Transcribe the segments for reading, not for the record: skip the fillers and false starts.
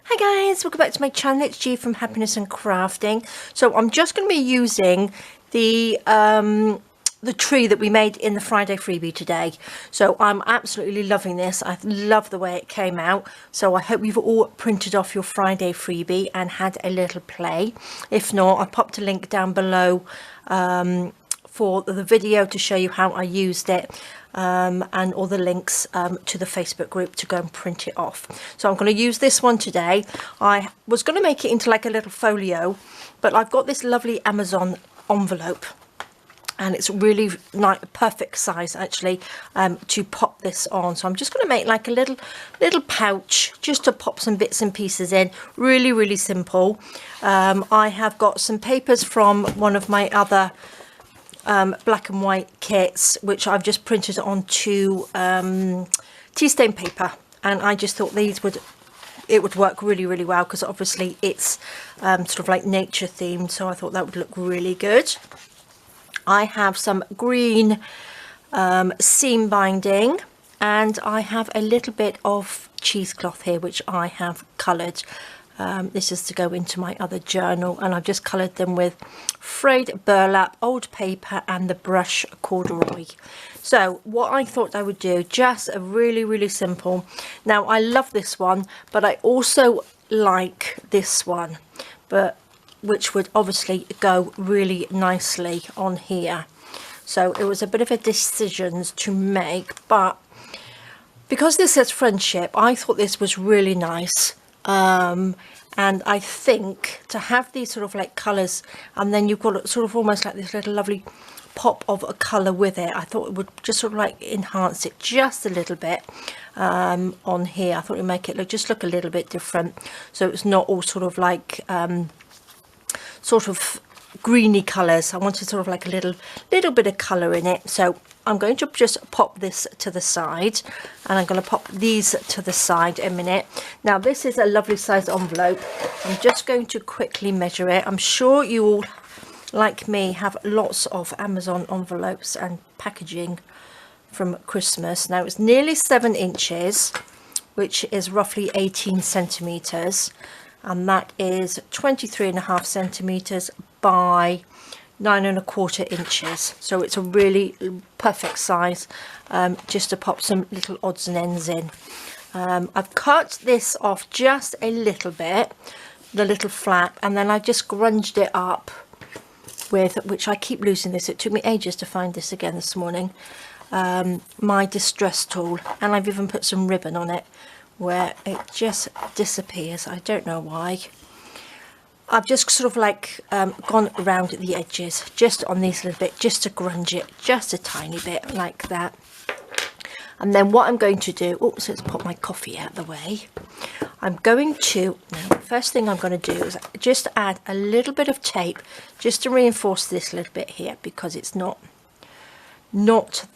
Hi guys, welcome back to my channel. It's G from Happiness and Crafting. So I'm just going to be using the tree that we made in the Friday freebie today. So I'm absolutely loving this. I love the way it came out. So I hope you've all printed off your Friday freebie and had a little play. If not, I popped a link down below for the video to show you how I used it. And all the links to the Facebook group to go and print it off. So I'm going to use this one today. I was going to make it into like a little folio, but I've got this lovely Amazon envelope and it's really nice, perfect size actually, to pop this on. So I'm just going to make like a little pouch just to pop some bits and pieces in. Really simple. I have got some papers from one of my other black and white kits, which I've just printed onto tea stain paper, and I just thought it would work really well because obviously it's sort of like nature themed, so I thought that would look really good. I have some green seam binding, and I have a little bit of cheesecloth here which I have coloured. This is to go into my other journal, and I've just coloured them with frayed burlap, old paper and the brush corduroy. So what I thought I would do, just a really simple. Now I love this one, but I also like this one, but which would obviously go really nicely on here. So it was a bit of a decision to make, but because this says friendship, I thought this was really nice. And I think to have these sort of like colours, and then you've got sort of almost like this little lovely pop of a colour with it, I thought it would just sort of like enhance it just a little bit on here. I thought it would make it look a little bit different, so it's not all sort of like sort of greeny colours. I wanted sort of like a little bit of colour in it. So I'm going to just pop this to the side, and I'm going to pop these to the side a minute. Now this is a lovely size envelope. I'm just going to quickly measure it. I'm sure you all, like me, have lots of Amazon envelopes and packaging from Christmas. Now it's nearly 7 inches, which is roughly 18 centimeters, and that is 23.5 centimeters by 9.25 inches. So it's a really perfect size, just to pop some little odds and ends in. I've cut this off just a little bit, the little flap, and then I just grunged it up with, which I keep losing this, it took me ages to find this again this morning, my distress tool, and I've even put some ribbon on it where it just disappears. I don't know why. I've just sort of like gone around the edges just on these little bit, just to grunge it just a tiny bit like that. And then what I'm going to do, oops, let's pop my coffee out of the way. I'm going to, now first thing I'm going to do is just add a little bit of tape just to reinforce this little bit here, because it's not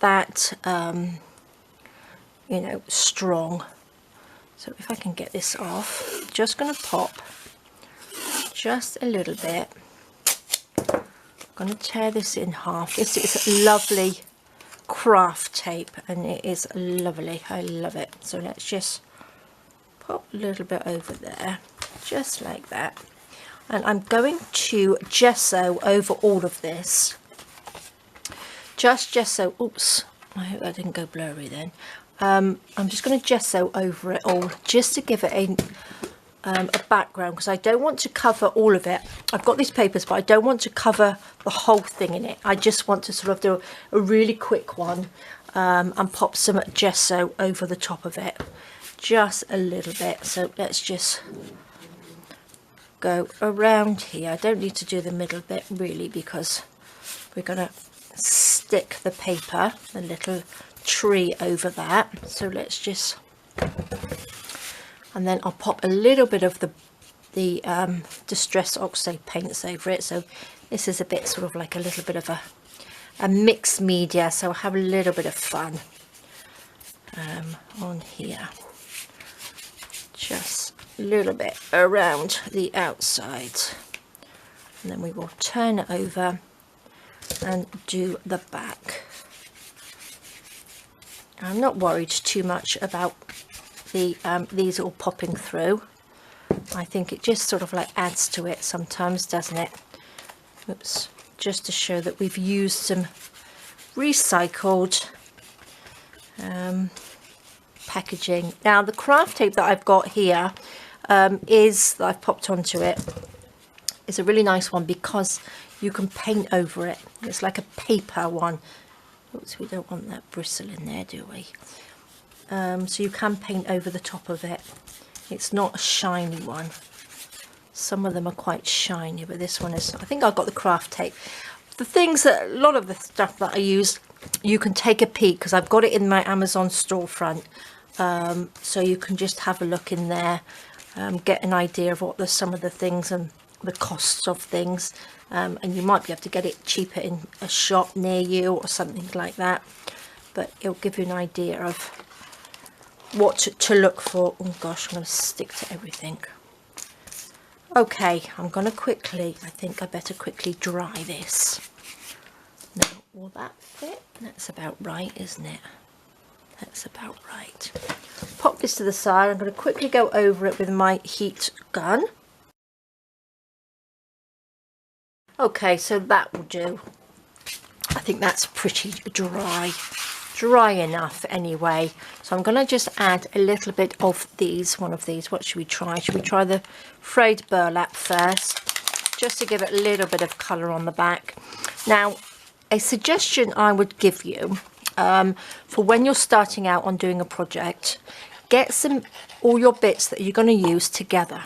that you know, strong. So if I can get this off, just going to pop just a little bit. I'm going to tear this in half. This is lovely craft tape and it is lovely. I love it. So let's just pop a little bit over there, just like that. And I'm going to gesso over all of this. Just gesso. Oops, I hope that didn't go blurry then. I'm just going to gesso over it all just to give it a background, because I don't want to cover all of it. I've got these papers, but I don't want to cover the whole thing in it. I just want to sort of do a really quick one and pop some gesso over the top of it, just a little bit. So let's just go around here. I don't need to do the middle bit really, because we're going to stick the paper, the little tree over that. So let's just, and then I'll pop a little bit of the Distress Oxide paints over it. So this is a bit sort of like a little bit of a mixed media, so I'll have a little bit of fun on here. Just a little bit around the outside, and then we will turn it over and do the back. I'm not worried too much about the these all popping through. I think it just sort of like adds to it sometimes, doesn't it? Oops, just to show that we've used some recycled packaging. Now the craft tape that I've got here that I've popped onto it is a really nice one because you can paint over it. It's like a paper one. Oops, we don't want that bristle in there, do we? So you can paint over the top of it. It's not a shiny one. Some of them are quite shiny, but this one is, I think I've got the craft tape. The things that, a lot of the stuff that I use, you can take a peek because I've got it in my Amazon storefront. So you can just have a look in there, get an idea of what some of the things and the costs of things. And you might be able to get it cheaper in a shop near you or something like that. But it'll give you an idea of what to look for. Oh gosh, I'm going to stick to everything. Okay, I'm going to quickly, I think I better quickly dry this. Now, will that fit? That's about right, isn't it? That's about right. Pop this to the side. I'm going to quickly go over it with my heat gun. Okay, so that will do. I think that's pretty dry enough anyway. So I'm going to just add a little bit of these, one of these. What should we try? Should we try the frayed burlap first, just to give it a little bit of colour on the back? Now, a suggestion I would give you for when you're starting out on doing a project, get all your bits that you're going to use together,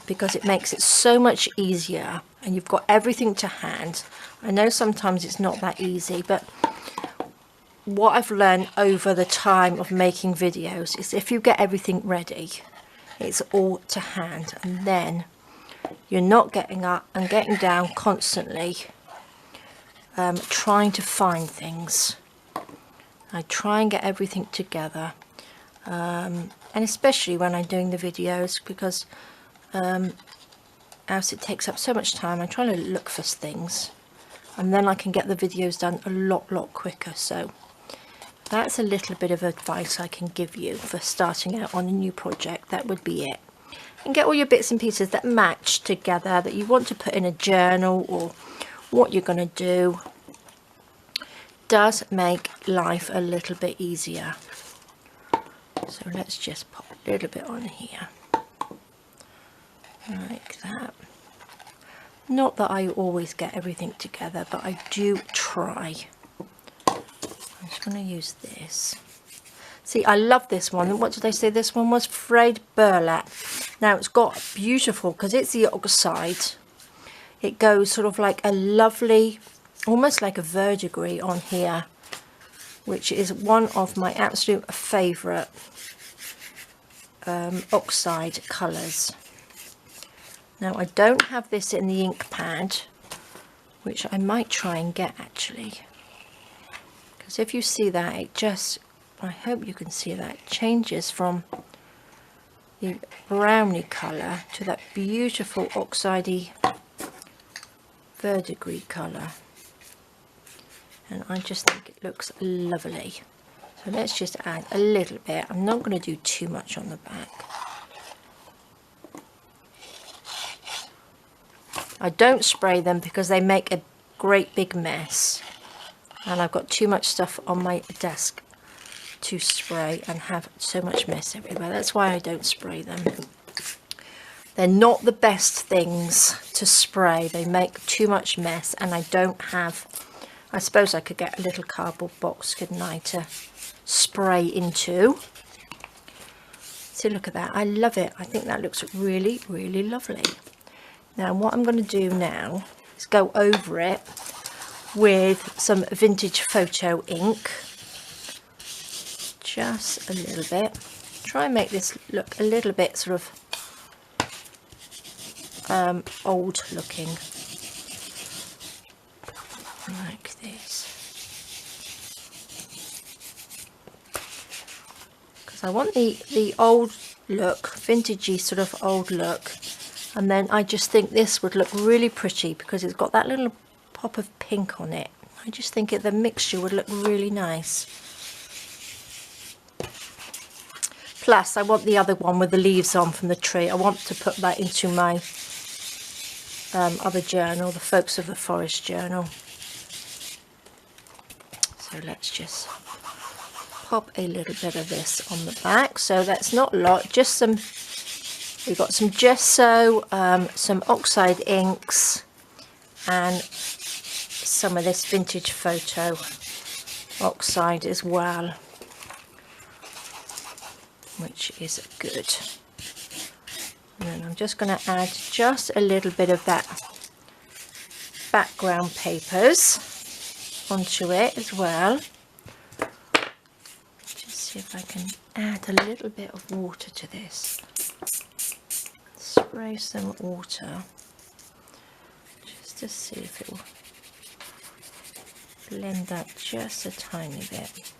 because it makes it so much easier and you've got everything to hand. I know sometimes it's not that easy, but what I've learned over the time of making videos is if you get everything ready, it's all to hand, and then you're not getting up and getting down constantly trying to find things. I try and get everything together, and especially when I'm doing the videos, because else it takes up so much time. I'm trying to look for things and then I can get the videos done a lot quicker. So that's a little bit of advice I can give you for starting out on a new project. That would be it. And get all your bits and pieces that match together, that you want to put in a journal or what you're going to do. Does make life a little bit easier. So let's just pop a little bit on here like that. Not that I always get everything together, but I do try. I'm just going to use this. See, I love this one. What did I say this one was? Frayed burlap. Now it's got beautiful, because it's the oxide. It goes sort of like a lovely, almost like a verdigris on here, which is one of my absolute favourite oxide colours. Now I don't have this in the ink pad, which I might try and get actually, because if you see that, it just, I hope you can see that, it changes from the browny colour to that beautiful oxidey verdigris colour, and I just think it looks lovely. So let's just add a little bit. I'm not going to do too much on the back. I don't spray them because they make a great big mess, and I've got too much stuff on my desk to spray and have so much mess everywhere. That's why I don't spray them. They're not the best things to spray. They make too much mess, and I don't have, I suppose I could get a little cardboard box, couldn't I, to spray into. See, look at that. I love it. I think that looks really lovely. Now what I'm going to do now is go over it with some vintage photo ink, just a little bit. Try and make this look a little bit sort of old looking, like this, because I want the old look, vintagey sort of old look. And then I just think this would look really pretty because it's got that little pop of pink on it. I just think the mixture would look really nice. Plus I want the other one with the leaves on from the tree. I want to put that into my other journal, the Folks of the Forest journal. So let's just pop a little bit of this on the back. So that's not a lot, just some, we've got some gesso, some oxide inks, and some of this vintage photo oxide as well, which is good. And then I'm just going to add just a little bit of that background papers onto it as well. Just see if I can add a little bit of water to this. Spray some water just to see if it will blend that just a tiny bit.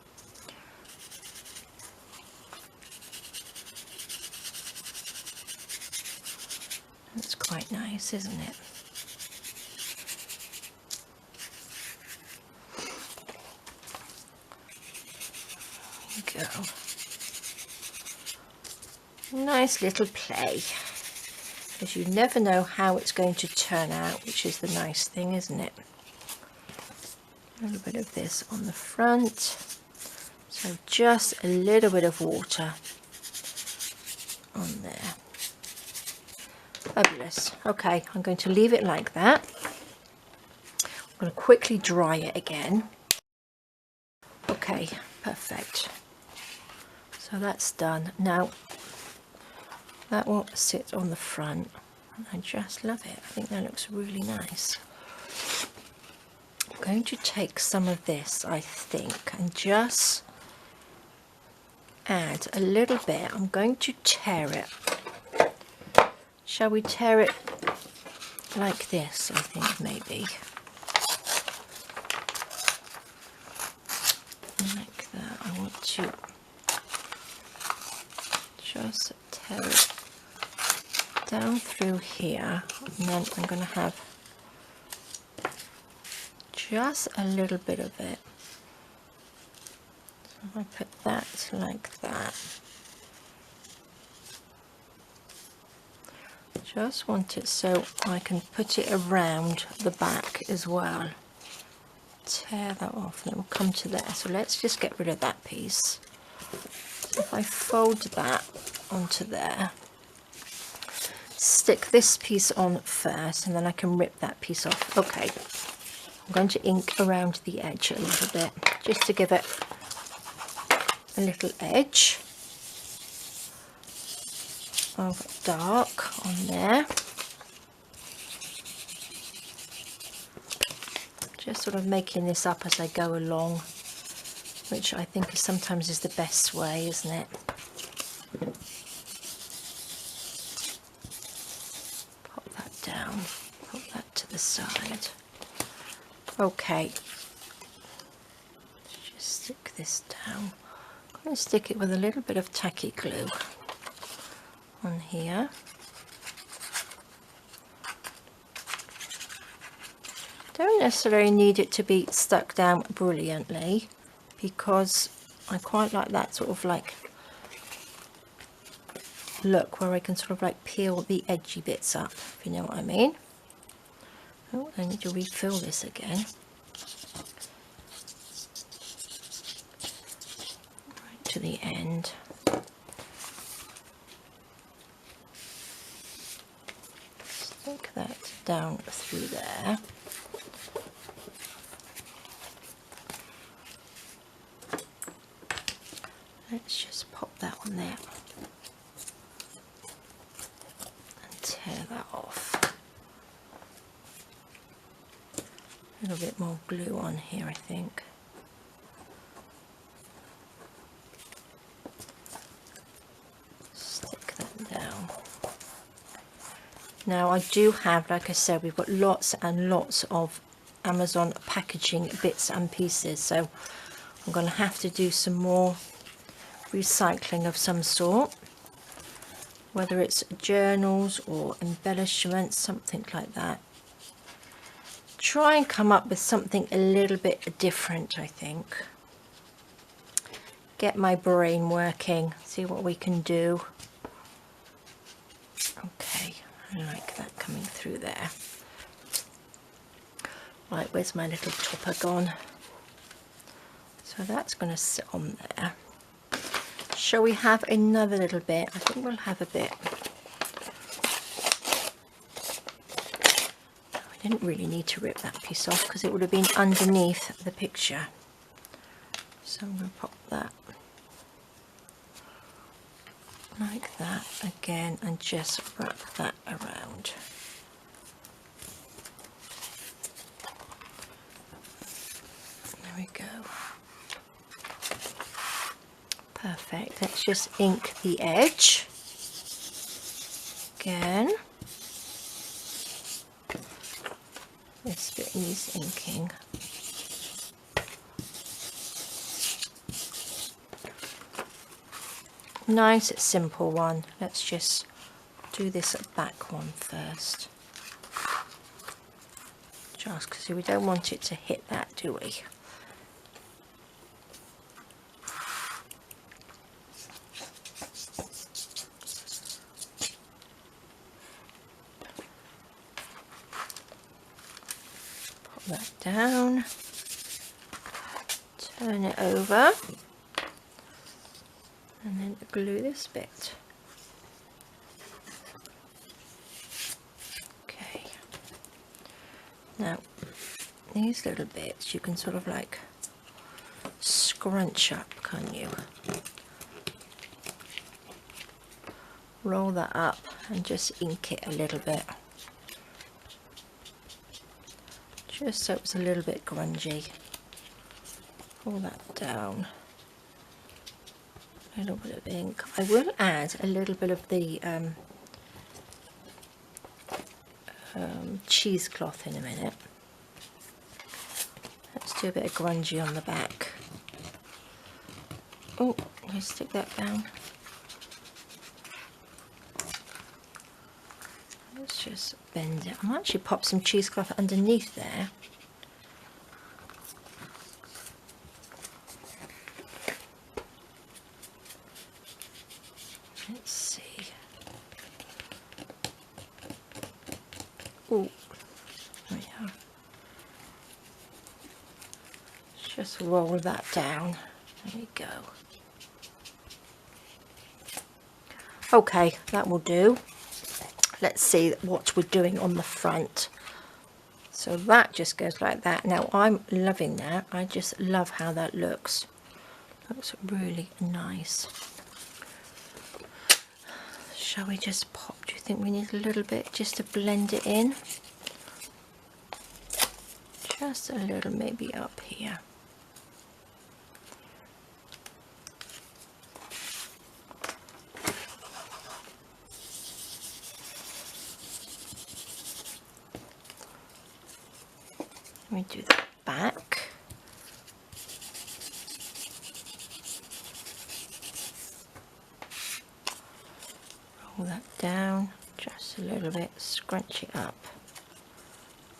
That's quite nice, isn't it? There we go. Nice little play, because you never know how it's going to turn out, which is the nice thing, isn't it? A little bit of this on the front, so just a little bit of water on there. Fabulous. Okay, I'm going to leave it like that. I'm going to quickly dry it again. Okay, perfect. So that's done. Now that will sit on the front. I just love it. I think that looks really nice. I'm going to take some of this, I think, and just add a little bit. I'm going to tear it. Shall we tear it like this? I think maybe. Like that. I want to just tear it down through here, and then I'm going to have just a little bit of it. So if I put that like that. Just want it so I can put it around the back as well. Tear that off and it will come to there. So let's just get rid of that piece. So if I fold that onto there, stick this piece on first and then I can rip that piece off. Okay, I'm going to ink around the edge a little bit just to give it a little edge of dark on there. Just sort of making this up as I go along, which I think is sometimes is the best way, isn't it? Pop that down, put that to the side. Okay, just stick this down. I'm going to stick it with a little bit of tacky glue on here. Don't necessarily need it to be stuck down brilliantly, because I quite like that sort of like look where I can sort of like peel the edgy bits up, if you know what I mean. Oh, I need to refill this again. Right to the end. Stick that down through there. Let's just pop that on there and tear that off. A little bit more glue on here, I think. Stick that down. Now I do have, like I said, we've got lots and lots of Amazon packaging bits and pieces, so I'm going to have to do some more recycling of some sort, whether it's journals or embellishments, something like that. Try and come up with something a little bit different, I think. get my brain working, see what we can do. Okay, I like that coming through there. Right, where's my little topper gone? So that's going to sit on there. Shall we have another little bit? I think we'll have a bit. I didn't really need to rip that piece off because it would have been underneath the picture. So I'm going to pop that like that again and just wrap that around. There we go. Perfect. Let's just ink the edge again. This bit needs inking. Nice simple one. Let's just do this back one first. Just because we don't want it to hit that, do we? That down, turn it over, and then glue this bit. Okay, now these little bits you can sort of like scrunch up, can't you? Roll that up and just ink it a little bit. Just so it's a little bit grungy. Pull that down. A little bit of ink. I will add a little bit of the cheesecloth in a minute. Let's do a bit of grungy on the back. Oh, let's stick that down. Let's just bend it. I might actually pop some cheesecloth underneath there. Let's see. Oh, there we are. Just roll that down. There we go. Okay, that will do. Let's see what we're doing on the front. So that just goes like that. Now I'm loving that. I just love how that looks. Looks really nice. Shall we just pop? Do you think we need a little bit just to blend it in? Just a little, maybe up here. Let me do the back. Roll that down just a little bit, scrunch it up.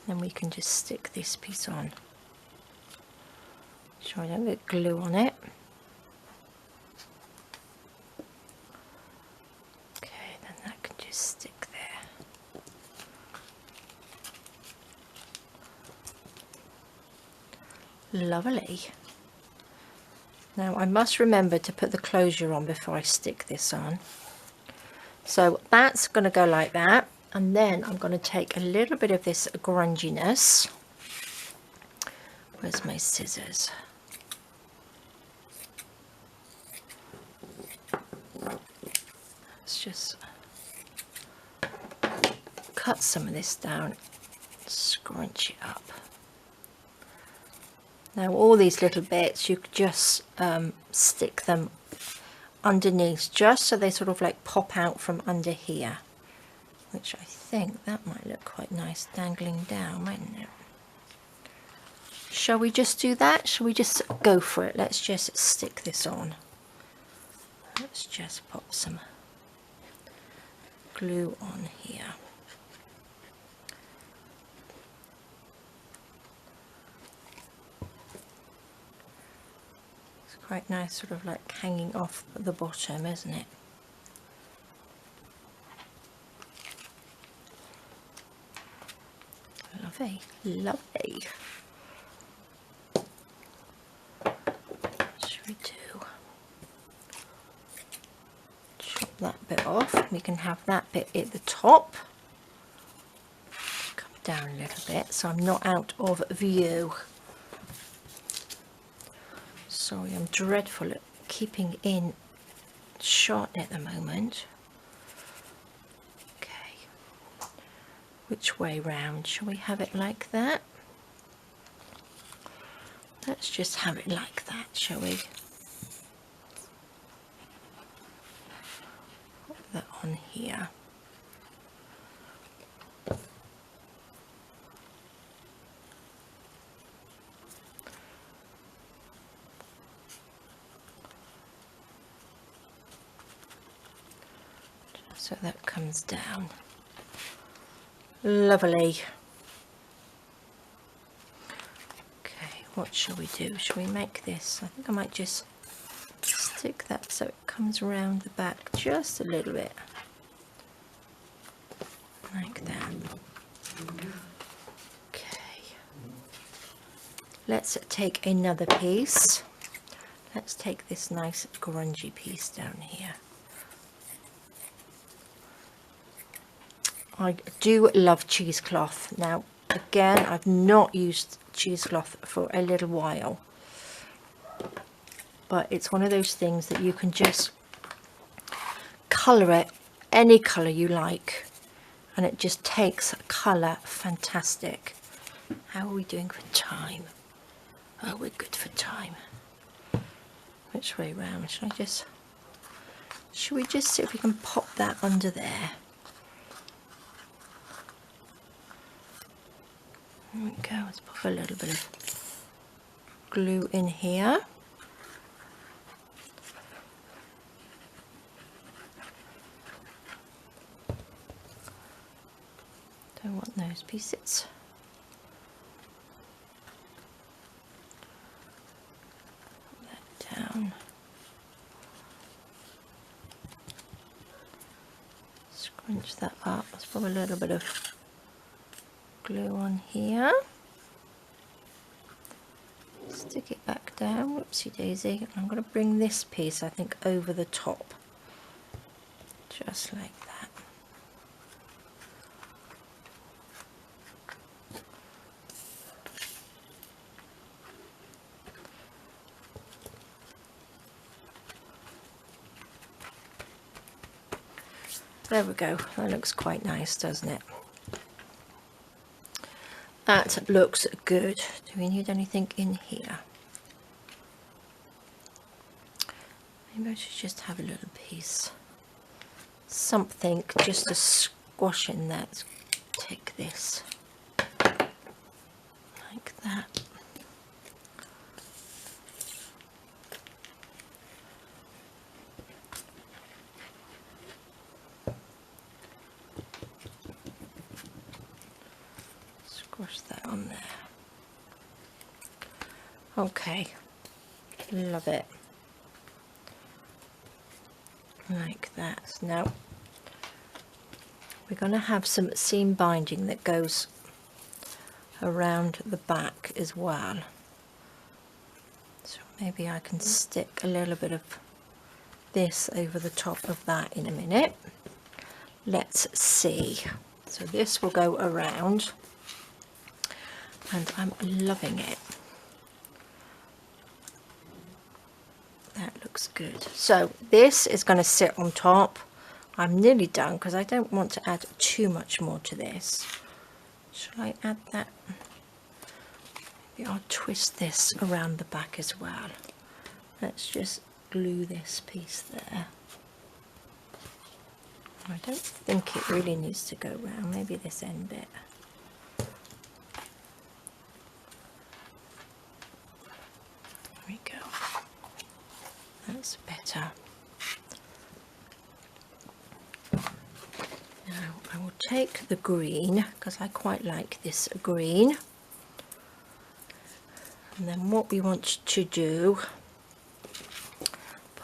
Then we can just stick this piece on. Sure I don't get glue on it. Okay, then that can just stick there. Lovely. Now I must remember to put the closure on before I stick this on. So that's going to go like that, and then I'm going to take a little bit of this grunginess. Where's my scissors? Let's just cut some of this down, scrunch it up. Now all these little bits you could just stick them underneath, just so they sort of like pop out from under here, which I think that might look quite nice dangling down, mightn't it? Shall we just do that? Shall we just go for it? Let's just stick this on. Let's just pop some glue on here. Quite nice, sort of like hanging off the bottom, isn't it? Lovely, lovely. What should we do? Chop that bit off. We can have that bit at the top. Come down a little bit so I'm not out of view. Sorry, I'm dreadful at keeping in shot at the moment. Okay, which way round? Shall we have it like that? Let's just have it like that, shall we? Put that on here. So that comes down. Lovely. Okay, what shall we do? Shall we make this? I think I might just stick that so it comes around the back just a little bit. Like that. Okay. Let's take another piece. Let's take this nice grungy piece down here. I do love cheesecloth. Now, again, I've not used cheesecloth for a little while, but it's one of those things that you can just colour it any colour you like, and it just takes colour fantastic. How are we doing for time? Oh, we're good for time. Which way round? Should we just see if we can pop that under there? There we go, let's pop a little bit of glue in here. Don't want those pieces. Put that down. Scrunch that up. Let's put a little bit of glue on here. Stick it back down. Whoopsie daisy. I'm going to bring this piece, I think, over the top. Just like that. There we go. That looks quite nice, doesn't it? That looks good. Do we need anything in here? Maybe I should just have a little piece. Something just to squash in there. Let's take this. Like that. Squash that on there. Okay, love it. Like that. Now we're going to have some seam binding that goes around the back as well. So maybe I can stick a little bit of this over the top of that in a minute. Let's see. So this will go around, and I'm loving it. That looks good. So this is going to sit on top. I'm nearly done because I don't want to add too much more to this. Shall I add that? Maybe I'll twist this around the back as well. Let's just glue this piece there. I don't think it really needs to go round. Maybe this end bit. There we go. That's better. Now I will take the green, because I quite like this green. And then what we want to do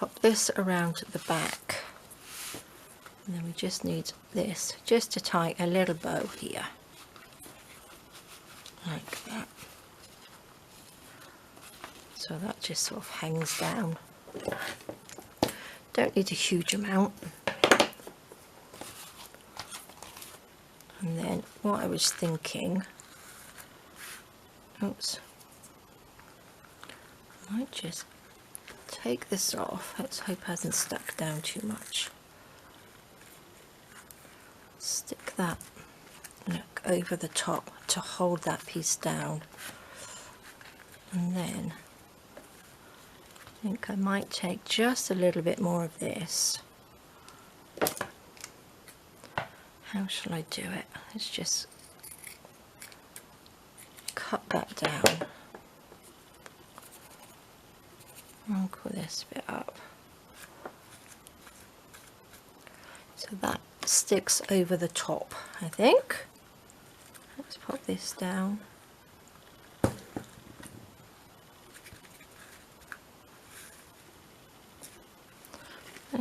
pop this around the back, and then we just need this just to tie a little bow here, like that. So that just sort of hangs down. Don't need a huge amount. And then what I was thinking, oops, I might just take this off. Let's hope it hasn't stuck down too much. Stick that, look, over the top to hold that piece down. And then I think I might take just a little bit more of this. How shall I do it? Let's just cut that down. I'll pull this bit up. So that sticks over the top, I think. Let's pop this down.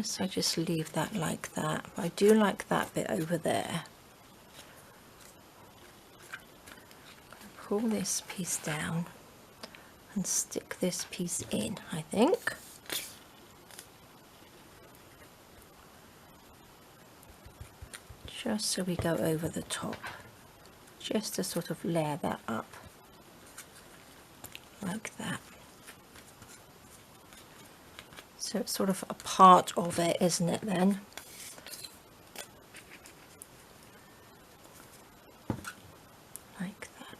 So I just leave that like that. I do like that bit over there. Pull this piece down and stick this piece in, I think. Just so we go over the top, just to sort of layer that up like that. So it's sort of a part of it, isn't it then? Like that.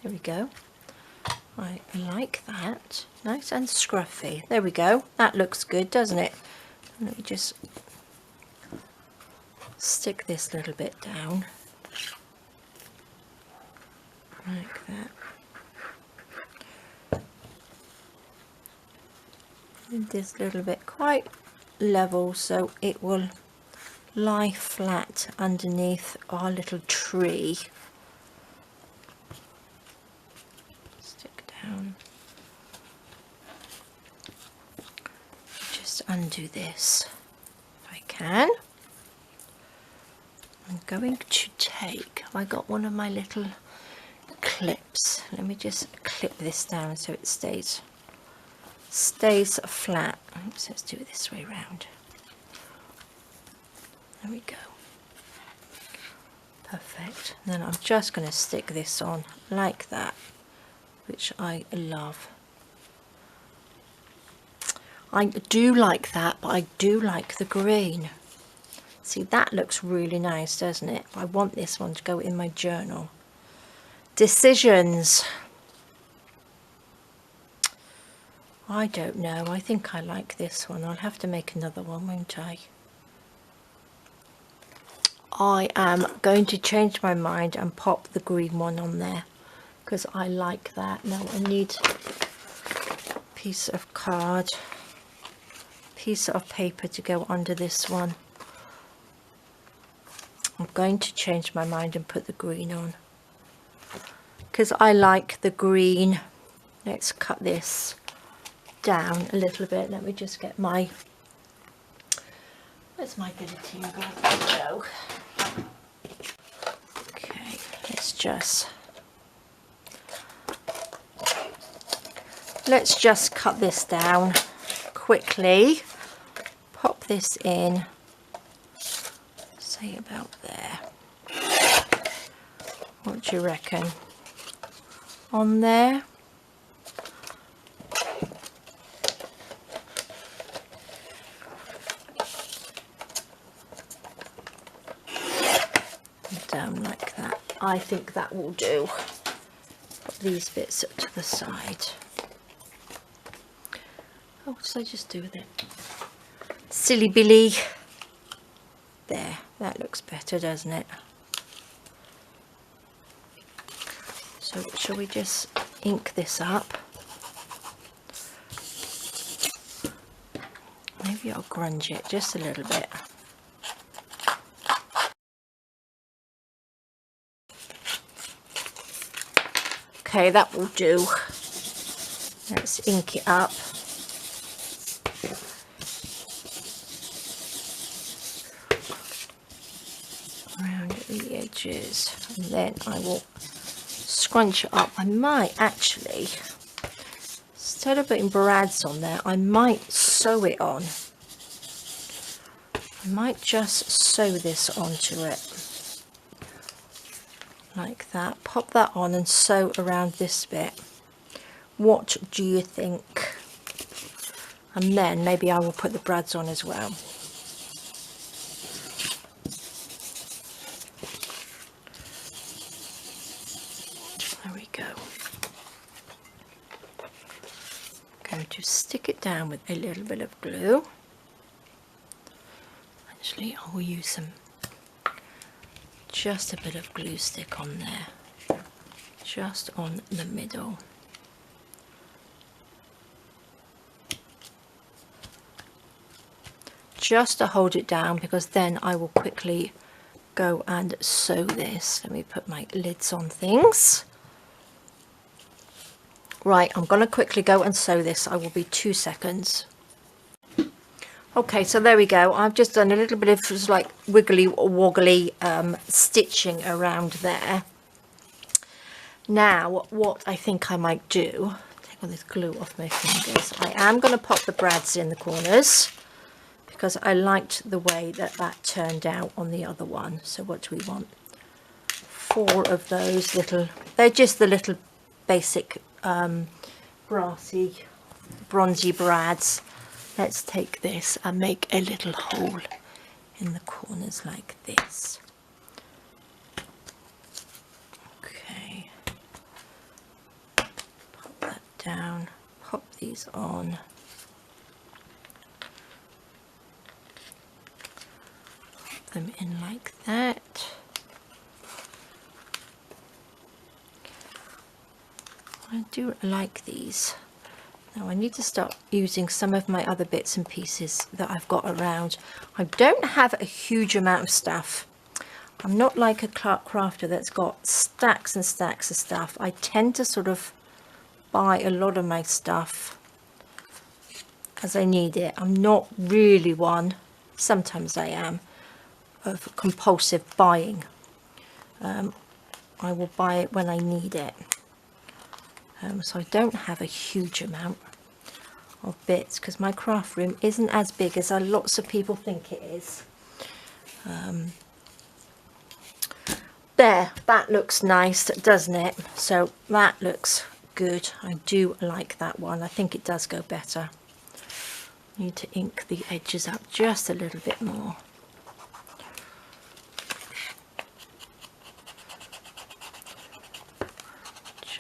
There we go. I like that. Nice and scruffy. There we go. That looks good, doesn't it? Let me just stick this little bit down. Like that. This little bit quite level so it will lie flat underneath our little tree. Stick down. Just undo this if I can. I'm going to take, I got one of my little clips. Let me just clip this down so it stays flat. Oops, let's do it this way round. There we go. Perfect. And then I'm just going to stick this on like that, which I love. I do like that, but I do like the green. See, that looks really nice, doesn't it? I want this one to go in my journal. Decisions. I don't know. I think I like this one. I'll have to make another one, won't I? I am going to change my mind and pop the green one on there because I like that. Now I need a piece of card, piece of paper to go under this one. I'm going to change my mind and put the green on because I like the green. Let's cut this down a little bit. Let me just get my, where's my guillotine go? Okay, let's just cut this down quickly. Pop this in, say about there. What do you reckon? On there? Down like that. I think that will do. Put these bits to the side. Oh, what did I just do with it? Silly Billy. There, that looks better, doesn't it? So shall we just ink this up? Maybe I'll grunge it just a little bit. Okay, that will do. Let's ink it up. Around the edges, and then I will scrunch it up. I might actually, instead of putting brads on there, I might sew it on. I might just sew this onto it like that. Pop that on and sew around this bit. What do you think? And then maybe I will put the brads on as well. There we go. I'm going to stick it down with a little bit of glue. Actually, I will use just a bit of glue stick on there, just on the middle. Just to hold it down, because then I will quickly go and sew this. Let me put my lids on things. Right, I'm going to quickly go and sew this. I will be 2 seconds. Okay, so there we go. I've just done a little bit of just like wiggly woggly stitching around there. Now, what I think I might do, take all this glue off my fingers. I am going to pop the brads in the corners, because I liked the way that turned out on the other one. So what do we want? 4 of those little, they're just the little basic brassy, bronzy brads. Let's take this and make a little hole in the corners like this. Okay. Pop that down, pop these on. Them in like that. I do like these. Now I need to start using some of my other bits and pieces that I've got around. I don't have a huge amount of stuff. I'm not like a crafter that's got stacks and stacks of stuff. I tend to sort of buy a lot of my stuff as I need it. I'm not really one, sometimes I am, of compulsive buying. I will buy it when I need it. So I don't have a huge amount of bits, because my craft room isn't as big as lots of people think it is. There, that looks nice, doesn't it? So that looks good. I do like that one. I think it does go better. Need to ink the edges up just a little bit more.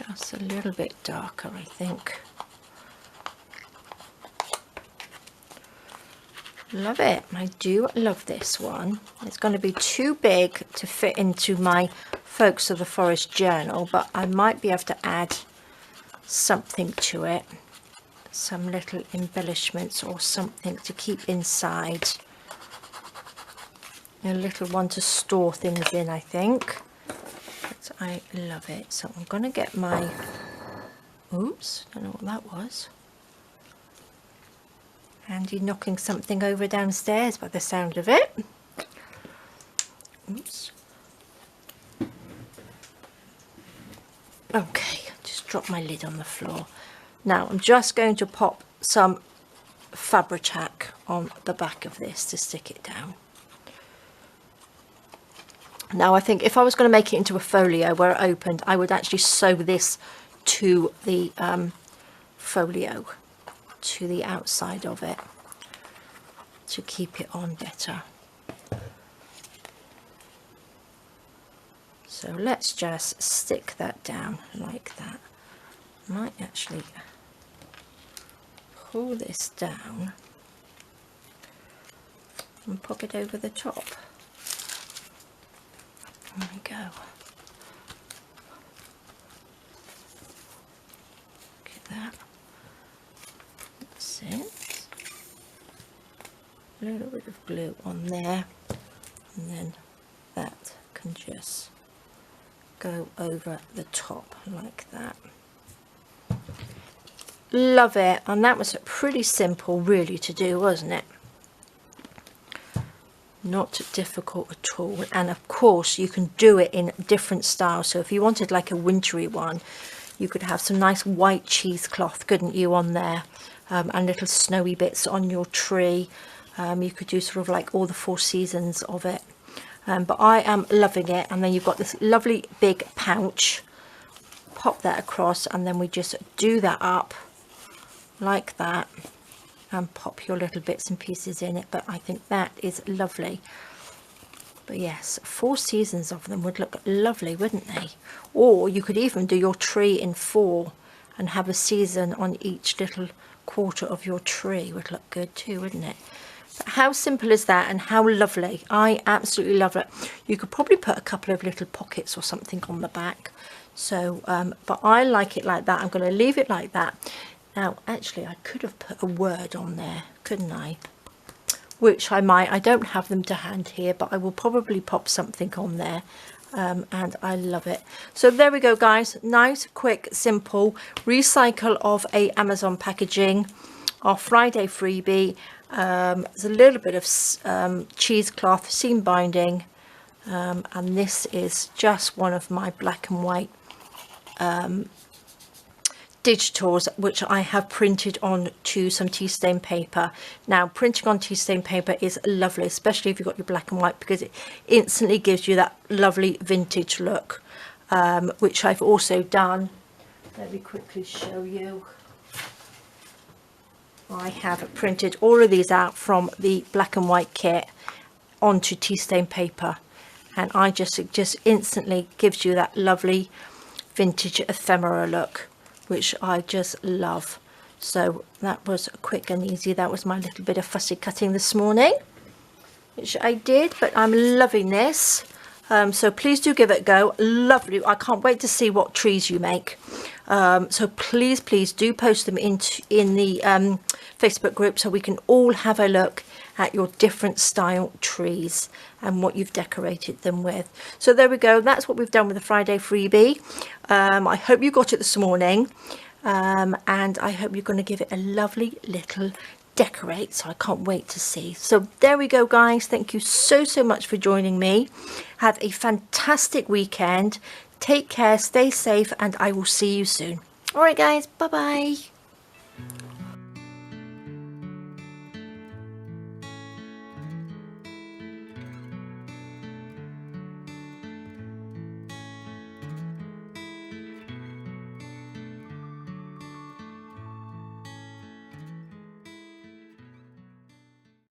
Just a little bit darker, I think. Love it. I do love this one. It's going to be too big to fit into my Folks of the Forest journal, but I might be able to add something to it. Some little embellishments or something to keep inside. A little one to store things in, I think. I love it. So I'm going to get my, oops, don't know what that was. Andy knocking something over downstairs by the sound of it. Oops. Okay, just drop my lid on the floor. Now I'm just going to pop some Fabri-Tac on the back of this to stick it down. Now I think if I was going to make it into a folio where it opened, I would actually sew this to the folio, to the outside of it, to keep it on better. So let's just stick that down like that. Might actually pull this down and pop it over the top. There we go. Look at that. That's it. A little bit of glue on there, and then that can just go over the top like that. love it. And that was pretty simple really to do, wasn't it? Not difficult at all. And of course you can do it in different styles. So if you wanted like a wintry one, you could have some nice white cheesecloth, couldn't you, on there, and little snowy bits on your tree. You could do sort of like all the 4 seasons of it. But I am loving it. And then you've got this lovely big pouch. Pop that across, and then we just do that up like that and pop your little bits and pieces in it. But I think that is lovely. But yes, 4 seasons of them would look lovely, wouldn't they? Or you could even do your tree in 4 and have a season on each little quarter of your tree. Would look good too, wouldn't it? But how simple is that, and how lovely. I absolutely love it. You could probably put a couple of little pockets or something on the back. So but I like it like that. I'm going to leave it like that. Now actually I could have put a word on there, couldn't I? Which I might. I don't have them to hand here, but I will probably pop something on there. And I love it. So there we go, guys. Nice, quick, simple recycle of a Amazon packaging, our Friday freebie. There's a little bit of cheesecloth seam binding, and this is just one of my black and white digitals, which I have printed on to some tea stain paper. Now printing on tea stain paper is lovely, especially if you've got your black and white, because it instantly gives you that lovely vintage look, which I've also done. Let me quickly show you. I have printed all of these out from the black and white kit onto tea stain paper, and I just instantly gives you that lovely vintage ephemera look, which I just love. So that was quick and easy. That was my little bit of fussy cutting this morning, which I did, but I'm loving this. So please do give it a go. Lovely. I can't wait to see what trees you make. So please do post them in the Facebook group, so we can all have a look at your different style trees and what you've decorated them with. So there we go. That's what we've done with the Friday freebie. I hope you got it this morning, and I hope you're going to give it a lovely little decorate. So I can't wait to see. So there we go, guys. Thank you so much for joining me. Have a fantastic weekend. Take care, stay safe, and I will see you soon. All right, guys. Bye bye.